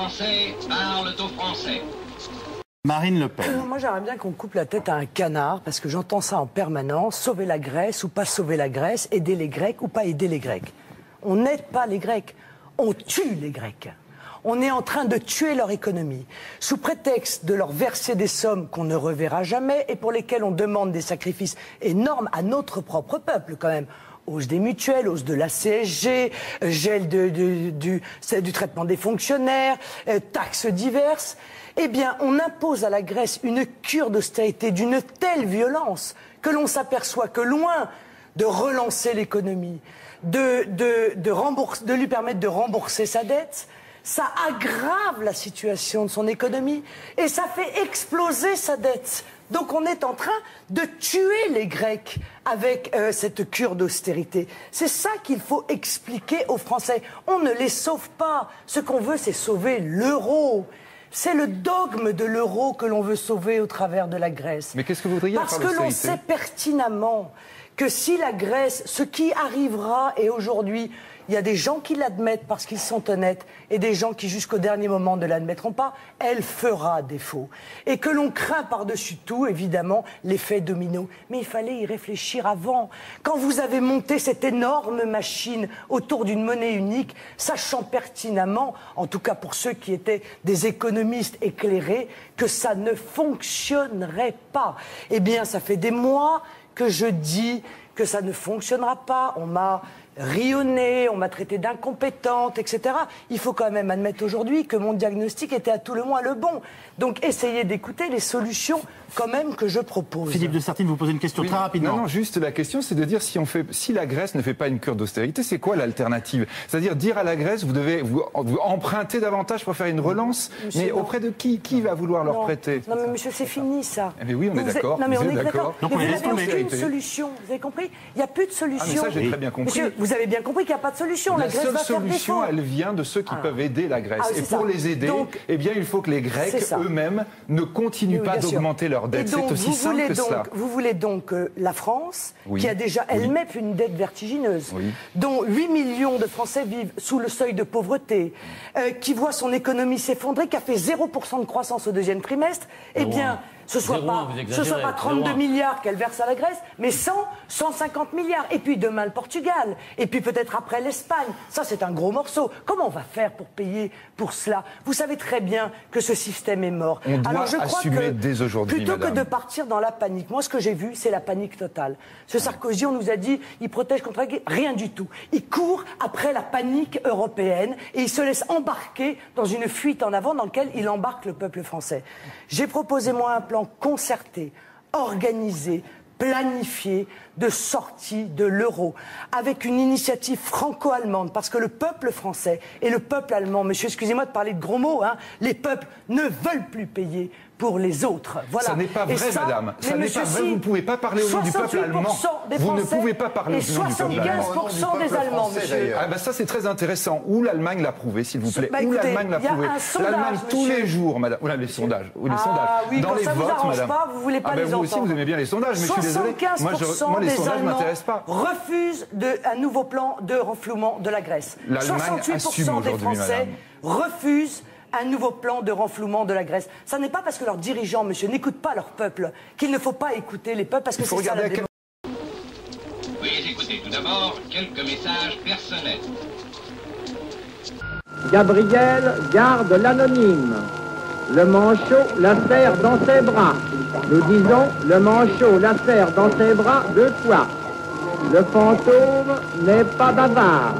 Français parlent aux Français. Marine Le Pen. Moi, j'aimerais bien qu'on coupe la tête à un canard, parce que j'entends ça en permanence. Sauver la Grèce ou pas sauver la Grèce, aider les Grecs ou pas aider les Grecs. On n'aide pas les Grecs, on tue les Grecs. On est en train de tuer leur économie, sous prétexte de leur verser des sommes qu'on ne reverra jamais et pour lesquelles on demande des sacrifices énormes à notre propre peuple quand même. Hausse des mutuelles, hausse de la CSG, gel du traitement des fonctionnaires, taxes diverses. Eh bien, on impose à la Grèce une cure d'austérité d'une telle violence que l'on s'aperçoit que loin de relancer l'économie, de lui permettre de rembourser sa dette, ça aggrave la situation de son économie et ça fait exploser sa dette. Donc on est en train de tuer les Grecs avec cette cure d'austérité. C'est ça qu'il faut expliquer aux Français. On ne les sauve pas. Ce qu'on veut, c'est sauver l'euro. C'est le dogme de l'euro que l'on veut sauver au travers de la Grèce. Mais qu'est-ce que vous voudriez Parce que l'on sait pertinemment que si la Grèce, ce qui arrivera, et aujourd'hui, il y a des gens qui l'admettent parce qu'ils sont honnêtes et des gens qui jusqu'au dernier moment ne l'admettront pas, elle fera défaut. Et que l'on craint par-dessus tout, évidemment, l'effet domino. Mais il fallait y réfléchir avant. Quand vous avez monté cette énorme machine autour d'une monnaie unique, sachant pertinemment, en tout cas pour ceux qui étaient des économistes éclairés, que ça ne fonctionnerait pas. Eh bien, ça fait des mois que je dis que ça ne fonctionnera pas. On m'a rionné, on m'a traité d'incompétente, etc. Il faut quand même admettre aujourd'hui que mon diagnostic était à tout le moins le bon. Donc essayez d'écouter les solutions quand même que je propose. Philippe de Sertine, vous posez une question très rapidement. Non, juste la question, c'est de dire si la Grèce ne fait pas une cure d'austérité, c'est quoi l'alternative? C'est-à-dire dire à la Grèce, vous devez vous emprunter davantage pour faire une relance, monsieur, mais non. Auprès de qui va vouloir leur prêter? Non mais monsieur, c'est fini ça. Eh bien oui, on est d'accord. Non mais on est d'accord. d'accord. Mais vous n'avez aucune solution. Vous avez compris? Il n'y a plus de solution. Ah, mais ça, j'ai très bien compris. Monsieur, vous avez bien compris qu'il n'y a pas de solution. La Grèce va faire défaut. La seule solution, elle vient de ceux qui peuvent aider la Grèce. Et pour les aider, eh bien, il faut que les Grecs eux-mêmes ne continuent pas d'augmenter leur dette. C'est aussi simple que cela. Vous voulez donc la France, qui a déjà elle-même une dette vertigineuse, dont 8 millions de Français vivent sous le seuil de pauvreté, qui voit son économie s'effondrer, qui a fait 0% de croissance au deuxième trimestre, eh bien, ce ne soit pas 32 milliards qu'elle verse à la Grèce, mais 150 milliards. Et puis demain le Portugal, et puis peut-être après l'Espagne. Ça, c'est un gros morceau. Comment on va faire pour payer pour cela? Vous savez très bien que ce système est mort. On doit assumer dès aujourd'hui, plutôt que de partir dans la panique, moi ce que j'ai vu, c'est la panique totale. Ce Sarkozy, on nous a dit, il protège contre la guerre. Rien du tout. Il court après la panique européenne et il se laisse embarquer dans une fuite en avant dans laquelle il embarque le peuple français. J'ai proposé, moi, un plan concerté, organisé, planifié de sortie de l'euro, avec une initiative franco-allemande, parce que le peuple français et le peuple allemand, monsieur, excusez-moi de parler de gros mots, les peuples ne veulent plus payer pour les autres. Voilà. Ça n'est pas vrai, madame. Ça n'est pas vrai. Vous ne pouvez pas parler au nom du peuple allemand. Vous ne pouvez pas parler au nom du peuple allemand. 75% des Allemands, monsieur. Ah ben ça, c'est très intéressant. Où l'Allemagne l'a prouvé, s'il vous plaît. Où l'Allemagne l'a prouvé. L'Allemagne, tous les jours, madame. Oula, les sondages. Oui, les sondages. Oui, dans les votes, madame. Pas, vous voulez pas les vous aussi, vous aimez bien les sondages, mais je suis désolé. Moi, les sondages ne m'intéressent pas. Refusent un nouveau plan de renflouement de la Grèce. 68% des Français refusent un nouveau plan de renflouement de la Grèce. Ça n'est pas parce que leurs dirigeants, monsieur, n'écoutent pas leur peuple qu'il ne faut pas écouter les peuples, parce que c'est ça la démocratie. Veuillez écouter tout d'abord quelques messages personnels. Gabriel garde l'anonyme. Le manchot la serre dans ses bras. Nous disons, le manchot la serre dans ses bras 2 fois. Le fantôme n'est pas bavard.